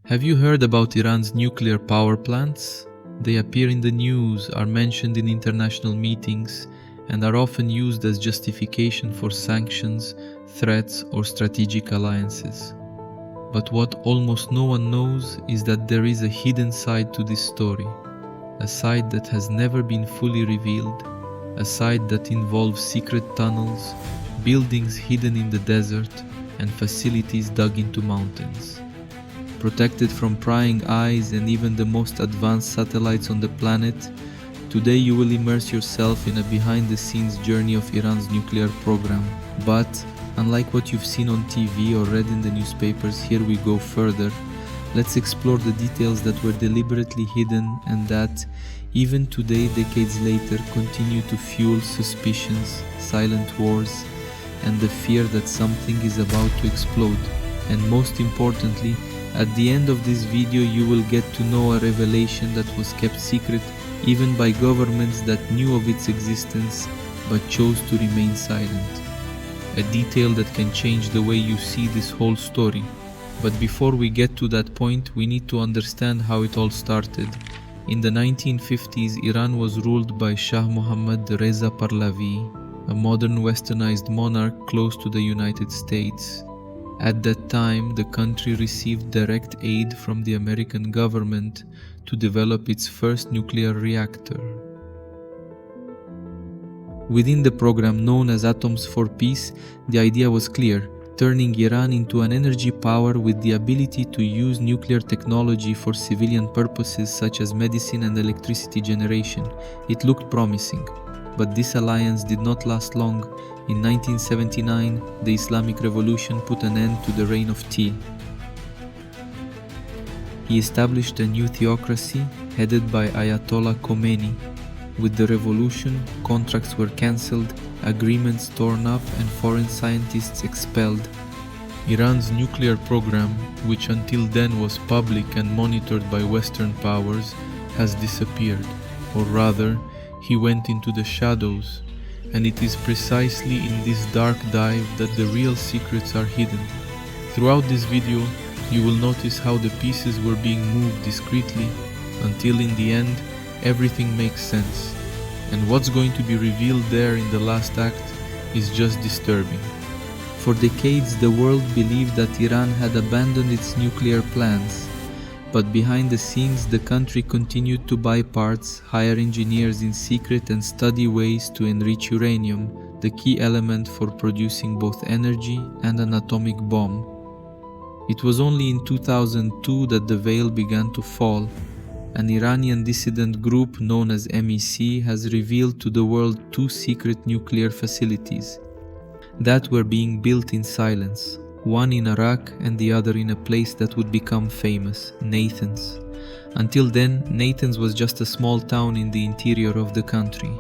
Have you heard about Iran's nuclear power plants? They appear in the news, are mentioned in international meetings, and are often used as justification for sanctions, threats, or strategic alliances. But what almost no one knows is that there is a hidden side to this story, a side that has never been fully revealed, a side that involves secret tunnels, buildings hidden in the desert, and facilities dug into mountains. Protected from prying eyes and even the most advanced satellites on the planet, today you will immerse yourself in a behind-the-scenes journey of Iran's nuclear program. But, unlike what you've seen on TV or read in the newspapers, here we go further. Let's explore the details that were deliberately hidden and that, even today, decades later, continue to fuel suspicions, silent wars, and the fear that something is about to explode. And most importantly, at the end of this video you will get to know a revelation that was kept secret even by governments that knew of its existence but chose to remain silent. A detail that can change the way you see this whole story. But before we get to that point, we need to understand how it all started. In the 1950s, Iran was ruled by Shah Mohammad Reza Pahlavi, a modern westernized monarch close to the United States. At that time, the country received direct aid from the American government to develop its first nuclear reactor. Within the program known as Atoms for Peace, the idea was clear: turning Iran into an energy power with the ability to use nuclear technology for civilian purposes such as medicine and electricity generation. It looked promising. But this alliance did not last long. In 1979, the Islamic Revolution put an end to the reign of Tea. He established a new theocracy headed by Ayatollah Khomeini. With the revolution, contracts were cancelled, agreements torn up, and foreign scientists expelled. Iran's nuclear program, which until then was public and monitored by Western powers, has disappeared. Or rather, he went into the shadows. And it is precisely in this dark dive that the real secrets are hidden. Throughout this video, you will notice how the pieces were being moved discreetly, until in the end, everything makes sense. And what's going to be revealed there in the last act is just disturbing. For decades, the world believed that Iran had abandoned its nuclear plans. But behind the scenes, the country continued to buy parts, hire engineers in secret, and study ways to enrich uranium, the key element for producing both energy and an atomic bomb. It was only in 2002 that the veil began to fall. An Iranian dissident group known as MEC has revealed to the world two secret nuclear facilities that were being built in silence. One in Iraq and the other in a place that would become famous, Natanz. Until then, Natanz was just a small town in the interior of the country.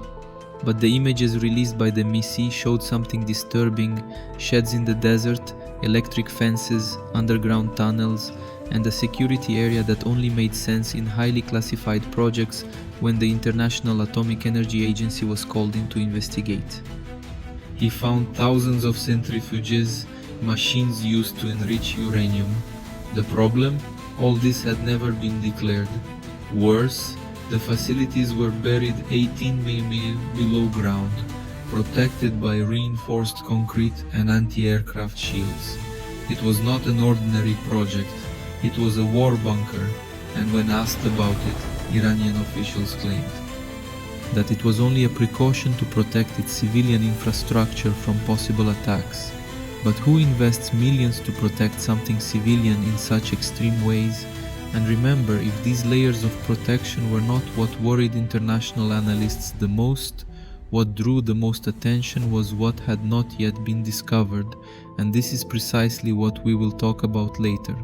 But the images released by the MEC showed something disturbing: sheds in the desert, electric fences, underground tunnels, and a security area that only made sense in highly classified projects when the International Atomic Energy Agency was called in to investigate. He found thousands of centrifuges, machines used to enrich uranium. The problem? All this had never been declared. Worse, the facilities were buried 18 mm below ground, protected by reinforced concrete and anti-aircraft shields. It was not an ordinary project, it was a war bunker, and when asked about it, Iranian officials claimed that it was only a precaution to protect its civilian infrastructure from possible attacks. But who invests millions to protect something civilian in such extreme ways? And remember, if these layers of protection were not what worried international analysts the most, what drew the most attention was what had not yet been discovered, and this is precisely what we will talk about later.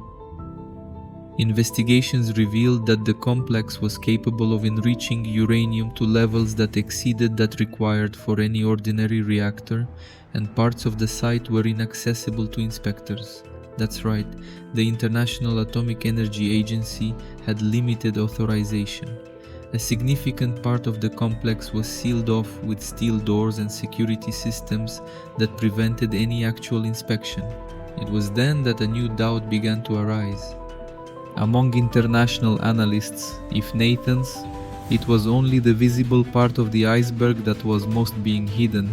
Investigations revealed that the complex was capable of enriching uranium to levels that exceeded that required for any ordinary reactor, and parts of the site were inaccessible to inspectors. That's right, the International Atomic Energy Agency had limited authorization. A significant part of the complex was sealed off with steel doors and security systems that prevented any actual inspection. It was then that a new doubt began to arise. Among international analysts, if Nathan's, it was only the visible part of the iceberg that was most being hidden.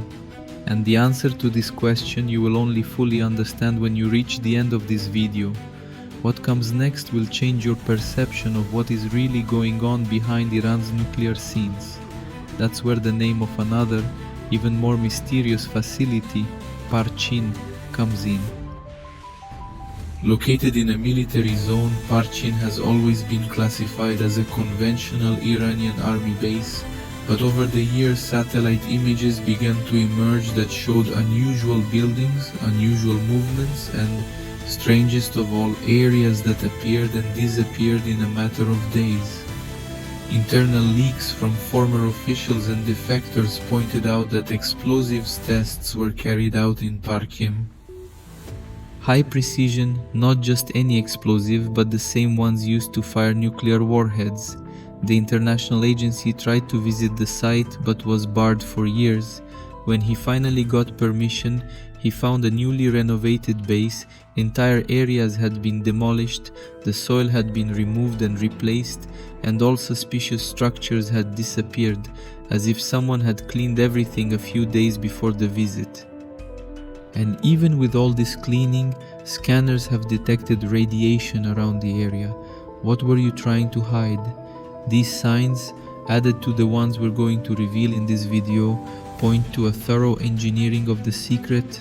And the answer to this question you will only fully understand when you reach the end of this video. What comes next will change your perception of what is really going on behind Iran's nuclear scenes. That's where the name of another, even more mysterious facility, Parchin, comes in. Located in a military zone, Parchin has always been classified as a conventional Iranian army base, but over the years satellite images began to emerge that showed unusual buildings, unusual movements, and, strangest of all, areas that appeared and disappeared in a matter of days. Internal leaks from former officials and defectors pointed out that explosives tests were carried out in Parchin. High precision, not just any explosive, but the same ones used to fire nuclear warheads. The international agency tried to visit the site but was barred for years. When he finally got permission, he found a newly renovated base. Entire areas had been demolished, the soil had been removed and replaced, and all suspicious structures had disappeared, as if someone had cleaned everything a few days before the visit. And even with all this cleaning, scanners have detected radiation around the area. What were you trying to hide? These signs, added to the ones we're going to reveal in this video, point to a thorough engineering of the secret,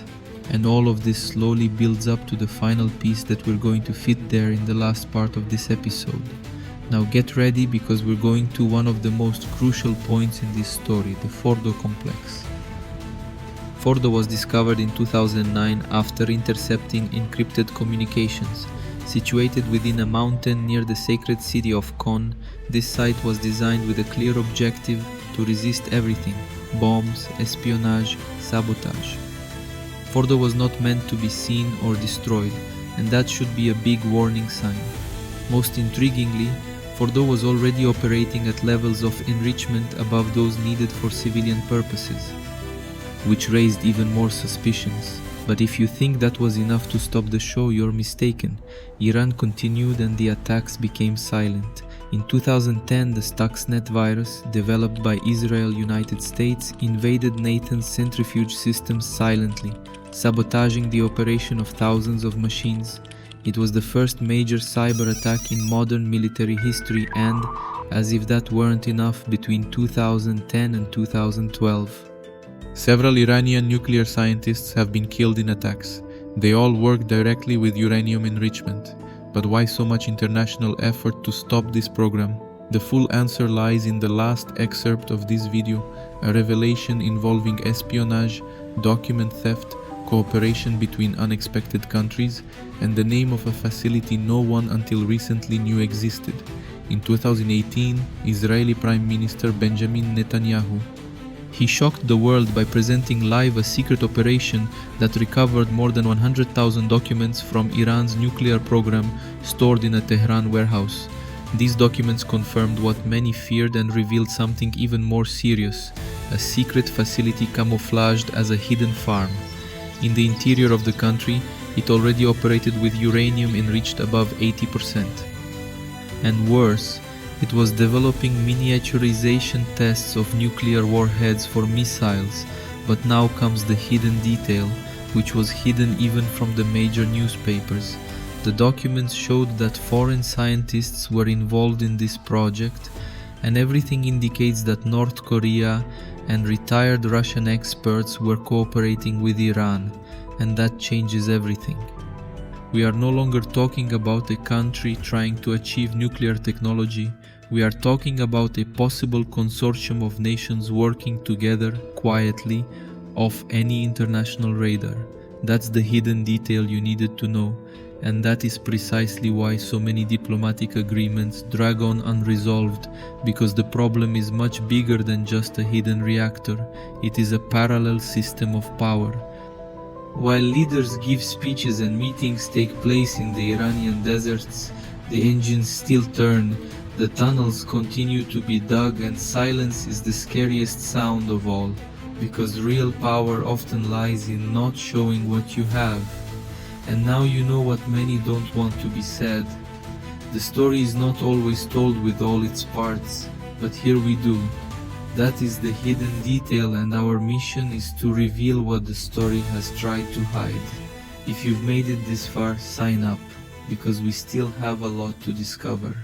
and all of this slowly builds up to the final piece that we're going to fit there in the last part of this episode. Now get ready, because we're going to one of the most crucial points in this story, the Fordo complex. Fordo was discovered in 2009 after intercepting encrypted communications. Situated within a mountain near the sacred city of Kon, this site was designed with a clear objective to resist everything: bombs, espionage, sabotage. Fordo was not meant to be seen or destroyed, and that should be a big warning sign. Most intriguingly, Fordo was already operating at levels of enrichment above those needed for civilian purposes, which raised even more suspicions. But if you think that was enough to stop the show, you're mistaken. Iran continued and the attacks became silent. In 2010, the Stuxnet virus, developed by Israel United States, invaded Nathan's centrifuge systems silently, sabotaging the operation of thousands of machines. It was the first major cyber attack in modern military history, and, as if that weren't enough, between 2010 and 2012, several Iranian nuclear scientists have been killed in attacks. They all work directly with uranium enrichment. But why so much international effort to stop this program? The full answer lies in the last excerpt of this video, a revelation involving espionage, document theft, cooperation between unexpected countries, and the name of a facility no one until recently knew existed. In 2018, Israeli Prime Minister Benjamin Netanyahu, he shocked the world by presenting live a secret operation that recovered more than 100,000 documents from Iran's nuclear program stored in a Tehran warehouse. These documents confirmed what many feared and revealed something even more serious: a secret facility camouflaged as a hidden farm. In the interior of the country, it already operated with uranium enriched above 80%. And worse, it was developing miniaturization tests of nuclear warheads for missiles. But now comes the hidden detail, which was hidden even from the major newspapers. The documents showed that foreign scientists were involved in this project, and everything indicates that North Korea and retired Russian experts were cooperating with Iran, and that changes everything. We are no longer talking about a country trying to achieve nuclear technology. We are talking about a possible consortium of nations working together quietly off any international radar. That's the hidden detail you needed to know, and that is precisely why so many diplomatic agreements drag on unresolved, because the problem is much bigger than just a hidden reactor. It is a parallel system of power. While leaders give speeches and meetings take place in the Iranian deserts, the engines still turn, the tunnels continue to be dug, and silence is the scariest sound of all, because real power often lies in not showing what you have. And now you know what many don't want to be said. The story is not always told with all its parts, but here we do. That is the hidden detail, and our mission is to reveal what the story has tried to hide. If you've made it this far, sign up, because we still have a lot to discover.